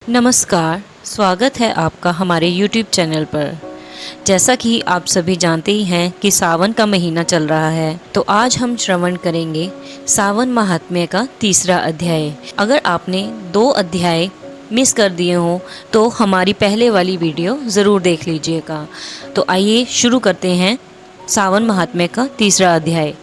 नमस्कार, स्वागत है आपका हमारे YouTube चैनल पर। जैसा कि आप सभी जानते ही हैं कि सावन का महीना चल रहा है, तो आज हम श्रवण करेंगे सावन महात्म्य का तीसरा अध्याय। अगर आपने 2 अध्याय मिस कर दिए हों तो हमारी पहले वाली वीडियो ज़रूर देख लीजिएगा। तो आइए शुरू करते हैं सावन महात्म्य का तीसरा अध्याय।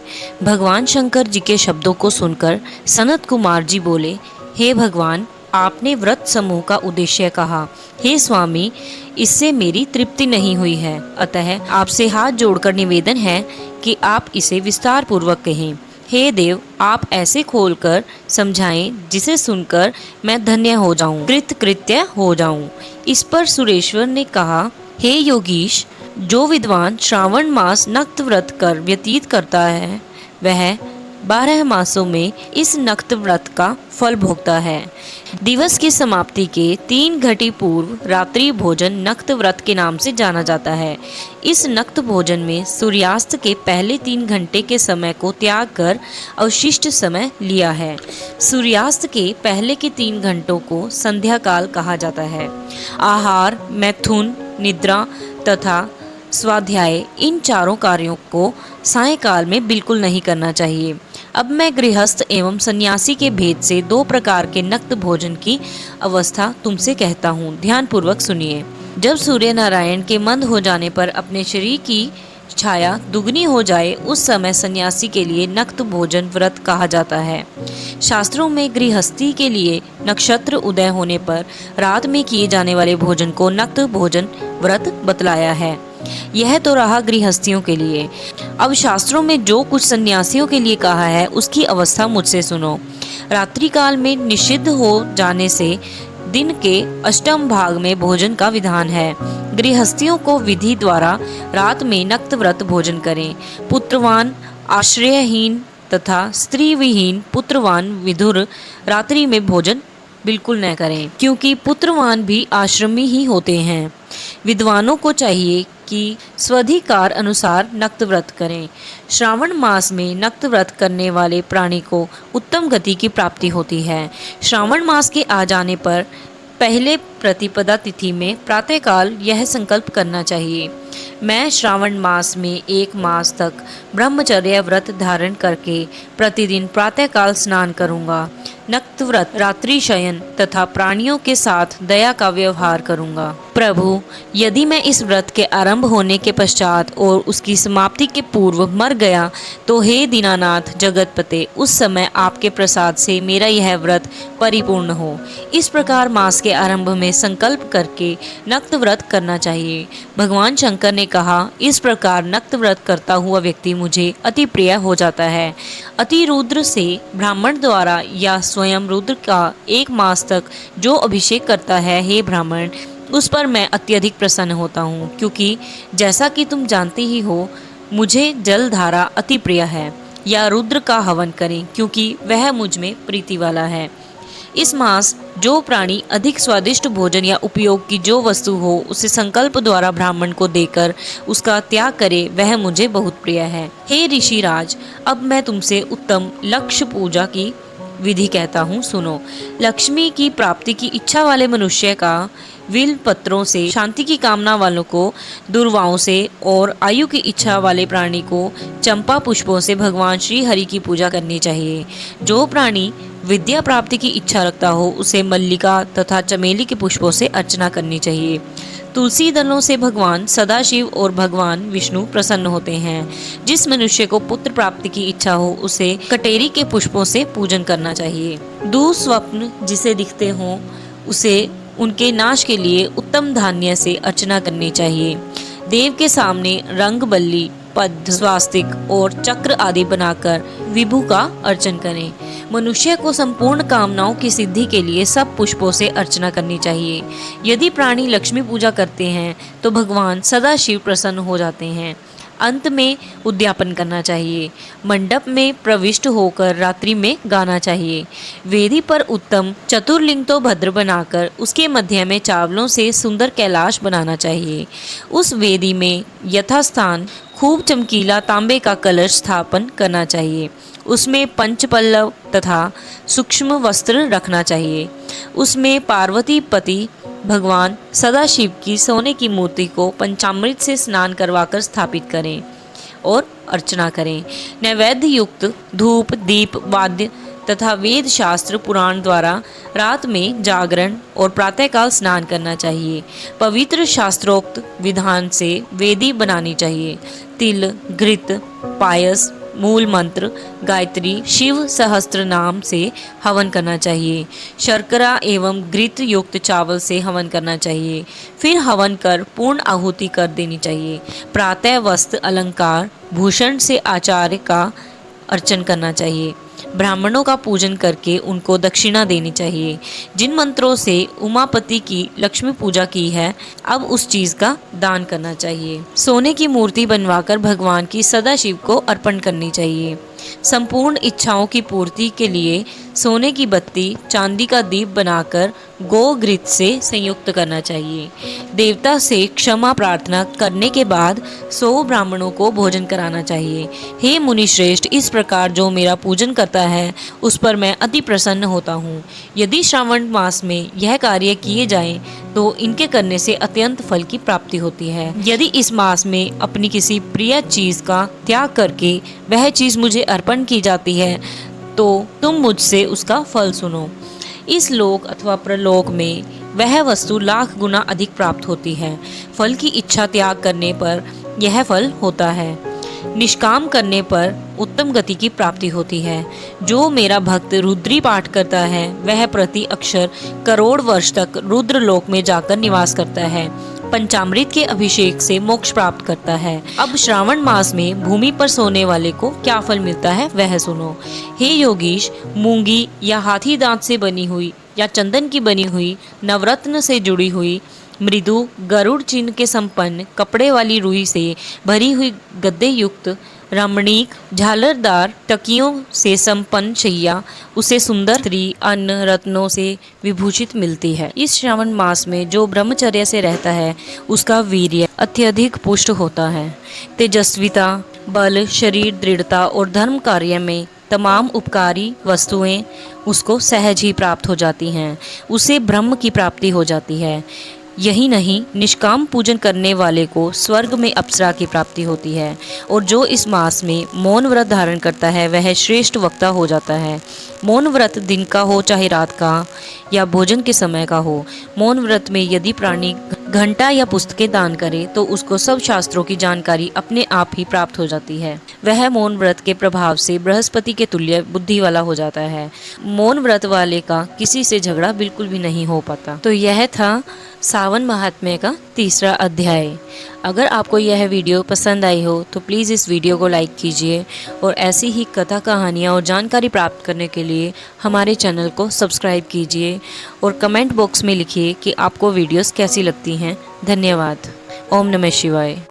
भगवान शंकर जी के शब्दों को सुनकर सनत कुमार जी बोले, हे भगवान, आपने व्रत समूह का उद्देश्य कहा। हे स्वामी, इससे मेरी तृप्ति नहीं हुई है, अतः आपसे हाथ जोड़कर निवेदन है कि आप इसे विस्तार पूर्वक कहें। हे देव, आप ऐसे खोलकर समझाएं जिसे सुनकर मैं धन्य हो जाऊं, कृतकृत्य हो जाऊं। इस पर सुरेश्वर ने कहा, हे योगीश, जो विद्वान श्रावण मास नक्त व्रत कर व्यतीत करता है वह 12 मासों में इस नक्त व्रत का फल भोगता है। दिवस की समाप्ति के 3 घटी पूर्व रात्रि भोजन नक्त व्रत के नाम से जाना जाता है। इस नक्त भोजन में सूर्यास्त के पहले 3 घंटे के समय को त्याग कर अवशिष्ट समय लिया है। सूर्यास्त के पहले के 3 घंटों को संध्या काल कहा जाता है। आहार, मैथुन, निद्रा तथा स्वाध्याय, इन चारों कार्यों को सायंकाल में बिल्कुल नहीं करना चाहिए। अब मैं गृहस्थ एवं सन्यासी के भेद से 2 प्रकार के नक्त भोजन की अवस्था तुमसे कहता हूँ, ध्यान पूर्वक सुनिए। जब सूर्य नारायण के मंद हो जाने पर अपने शरीर की छाया दुगनी हो जाए, उस समय सन्यासी के लिए नक्त भोजन व्रत कहा जाता है। शास्त्रों में गृहस्थी के लिए नक्षत्र उदय होने पर रात में किए जाने वाले भोजन को नक्त भोजन व्रत बतलाया है। यह तो रहा गृहस्थियों के लिए। अब शास्त्रों में जो कुछ सन्यासियों के लिए कहा है उसकी अवस्था मुझसे सुनो। रात्रि काल में निषिद्ध हो जाने से दिन के अष्टम भाग में भोजन का विधान है। गृहस्थियों को विधि द्वारा रात में नक्त व्रत भोजन करें। पुत्रवान, आश्रयहीन तथा स्त्री विहीन पुत्रवान विधुर रात्रि में भोजन बिल्कुल न करें, क्योंकि पुत्रवान भी आश्रमी ही होते हैं। विद्वानों को चाहिए कि स्वाधिकार अनुसार नक्त व्रत करें। श्रावण मास में नक्त व्रत करने वाले प्राणी को उत्तम गति की प्राप्ति होती है। श्रावण मास के आ जाने पर पहले प्रतिपदा तिथि में प्रातःकाल यह संकल्प करना चाहिए, मैं श्रावण मास में 1 मास तक ब्रह्मचर्य व्रत धारण करके प्रतिदिन प्रातःकाल स्नान करूंगा। नक्त व्रत, रात्रि शयन तथा प्राणियों के साथ दया का व्यवहार करूंगा। प्रभु, यदि मैं इस व्रत के आरंभ होने के पश्चात और उसकी समाप्ति के पूर्व मर गया तो हे दीनानाथ जगतपते, उस समय आपके प्रसाद से मेरा यह व्रत परिपूर्ण हो। इस प्रकार मास के आरंभ में संकल्प करके नक्त व्रत करना चाहिए। भगवान शंकर ने कहा, इस प्रकार नक्त व्रत करता हुआ व्यक्ति मुझे अति प्रिय हो जाता है। अति रुद्र से ब्राह्मण द्वारा या स्वयं रुद्र का 1 मास तक जो अभिषेक करता है, हे ब्राह्मण, उस पर मैं अत्यधिक प्रसन्न होता हूँ, क्योंकि जैसा कि तुम जानते ही हो, मुझे जल धारा अति प्रिय है। या रुद्र का हवन करें, क्योंकि वह मुझ में प्रीति वाला है। इस मास जो प्राणी अधिक स्वादिष्ट भोजन या उपयोग की जो वस्तु हो उसे संकल्प द्वारा ब्राह्मण को देकर उसका त्याग करे, वह मुझे बहुत प्रिय है। हे ऋषिराज, अब मैं तुमसे उत्तम लक्ष्य पूजा की विधि कहता हूँ, सुनो। लक्ष्मी की प्राप्ति की इच्छा वाले मनुष्य का विल पत्रों से, शांति की कामना वालों को दुर्वाओं से और आयु की इच्छा वाले प्राणी को चंपा पुष्पों से भगवान श्री हरि की पूजा करनी चाहिए। जो प्राणी विद्या प्राप्ति की इच्छा रखता हो उसे मल्लिका तथा चमेली के पुष्पों से अर्चना करनी चाहिए। तुलसी दलों से भगवान सदाशिव और भगवान विष्णु प्रसन्न होते हैं। जिस मनुष्य को पुत्र प्राप्ति की इच्छा हो उसे कटेरी के पुष्पों से पूजन करना चाहिए। दुःस्वप्न जिसे दिखते हों उसे उनके नाश के लिए उत्तम धान्य से अर्चना करनी चाहिए। देव के सामने रंग, बल्ली, पद्म, स्वास्तिक और चक्र आदि बनाकर विभु का अर्चन करें। मनुष्य को संपूर्ण कामनाओं की सिद्धि के लिए सब पुष्पों से अर्चना करनी चाहिए। यदि प्राणी लक्ष्मी पूजा करते हैं तो भगवान सदा शिव प्रसन्न हो जाते हैं। अंत में उद्यापन करना चाहिए। मंडप में प्रविष्ट होकर रात्रि में गाना चाहिए। वेदी पर उत्तम चतुर्लिंग तो भद्र बनाकर उसके मध्य में चावलों से सुंदर कैलाश बनाना चाहिए। उस वेदी में यथास्थान खूब चमकीला तांबे का कलश स्थापन करना चाहिए। उसमें पंच पल्लव तथा सूक्ष्म वस्त्र रखना चाहिए। उसमें पार्वती पति भगवान सदाशिव की सोने की मूर्ति को पंचामृत से स्नान करवाकर स्थापित करें और अर्चना करें। नैवेद्य युक्त धूप दीप वाद्य तथा वेद शास्त्र पुराण द्वारा रात में जागरण और प्रातःकाल स्नान करना चाहिए। पवित्र शास्त्रोक्त विधान से वेदी बनानी चाहिए। तिल घृत पायस मूल मंत्र गायत्री शिव सहस्त्र नाम से हवन करना चाहिए। शर्करा एवं घृत युक्त चावल से हवन करना चाहिए। फिर हवन कर पूर्ण आहुति कर देनी चाहिए। प्रातः वस्त्र अलंकार भूषण से आचार्य का अर्चन करना चाहिए। ब्राह्मणों का पूजन करके उनको दक्षिणा देनी चाहिए। जिन मंत्रों से उमापति की लक्ष्मी पूजा की है, अब उस चीज का दान करना चाहिए। सोने की मूर्ति बनवाकर भगवान की सदाशिव को अर्पण करनी चाहिए। संपूर्ण इच्छाओं की पूर्ति के लिए सोने की बत्ती चांदी का दीप बनाकर गो घृत से संयुक्त करना चाहिए। देवता से क्षमा प्रार्थना करने के बाद 100 ब्राह्मणों को भोजन कराना चाहिए। हे मुनि श्रेष्ठ, इस प्रकार जो मेरा पूजन करता है उस पर मैं अति प्रसन्न होता हूँ। यदि श्रावण मास में यह कार्य किए जाएं तो इनके करने से अत्यंत फल की प्राप्ति होती है। यदि इस मास में अपनी किसी प्रिय चीज का त्याग करके वह चीज मुझे अर्पण की जाती है तो तुम मुझसे उसका फल सुनो। इस लोक अथवा प्रलोक में वह वस्तु लाख गुना अधिक प्राप्त होती है। फल की इच्छा त्याग करने पर यह फल होता है। निष्काम करने पर उत्तम गति की प्राप्ति होती है। जो मेरा भक्त रुद्री पाठ करता है वह प्रति अक्षर करोड़ वर्ष तक रुद्र लोक में जाकर निवास करता है। पंचामृत के अभिषेक से मोक्ष प्राप्त करता है। अब श्रावण मास में भूमि पर सोने वाले को क्या फल मिलता है वह सुनो। हे योगीश, मूंगी या हाथी दांत से बनी हुई या चंदन की बनी हुई नवरत्न से जुड़ी हुई मृदु गरुड़ चिन्ह के संपन्न कपड़े वाली रुई से भरी हुई गद्दे युक्त रमणीक झालरदार तकियों से संपन्न शैया उसे सुंदर स्त्री अन्न रत्नों से विभूषित मिलती है। इस श्रावण मास में जो ब्रह्मचर्य से रहता है उसका वीर्य अत्यधिक पुष्ट होता है। तेजस्विता बल शरीर दृढ़ता और धर्म कार्य में तमाम उपकारी वस्तुएं उसको सहज ही प्राप्त हो जाती हैं। उसे ब्रह्म की प्राप्ति हो जाती है। यही नहीं, निष्काम पूजन करने वाले को स्वर्ग में अप्सरा की प्राप्ति होती है। और जो इस मास में मौन व्रत धारण करता है वह श्रेष्ठ वक्ता हो जाता है। मौन व्रत दिन का हो चाहे रात का या भोजन के समय का हो। मौन व्रत में यदि प्राणी घंटा या पुस्तकें दान करे तो उसको सब शास्त्रों की जानकारी अपने आप ही प्राप्त हो जाती है। वह मौन व्रत के प्रभाव से बृहस्पति के तुल्य बुद्धि वाला हो जाता है। मौन व्रत वाले का किसी से झगड़ा बिल्कुल भी नहीं हो पाता। तो यह था सावन महात्म्य का 3रा अध्याय। अगर आपको यह वीडियो पसंद आई हो तो प्लीज़ इस वीडियो को लाइक कीजिए और ऐसी ही कथा कहानियाँ और जानकारी प्राप्त करने के लिए हमारे चैनल को सब्सक्राइब कीजिए और कमेंट बॉक्स में लिखिए कि आपको वीडियोस कैसी लगती हैं। धन्यवाद। ओम नमः शिवाय।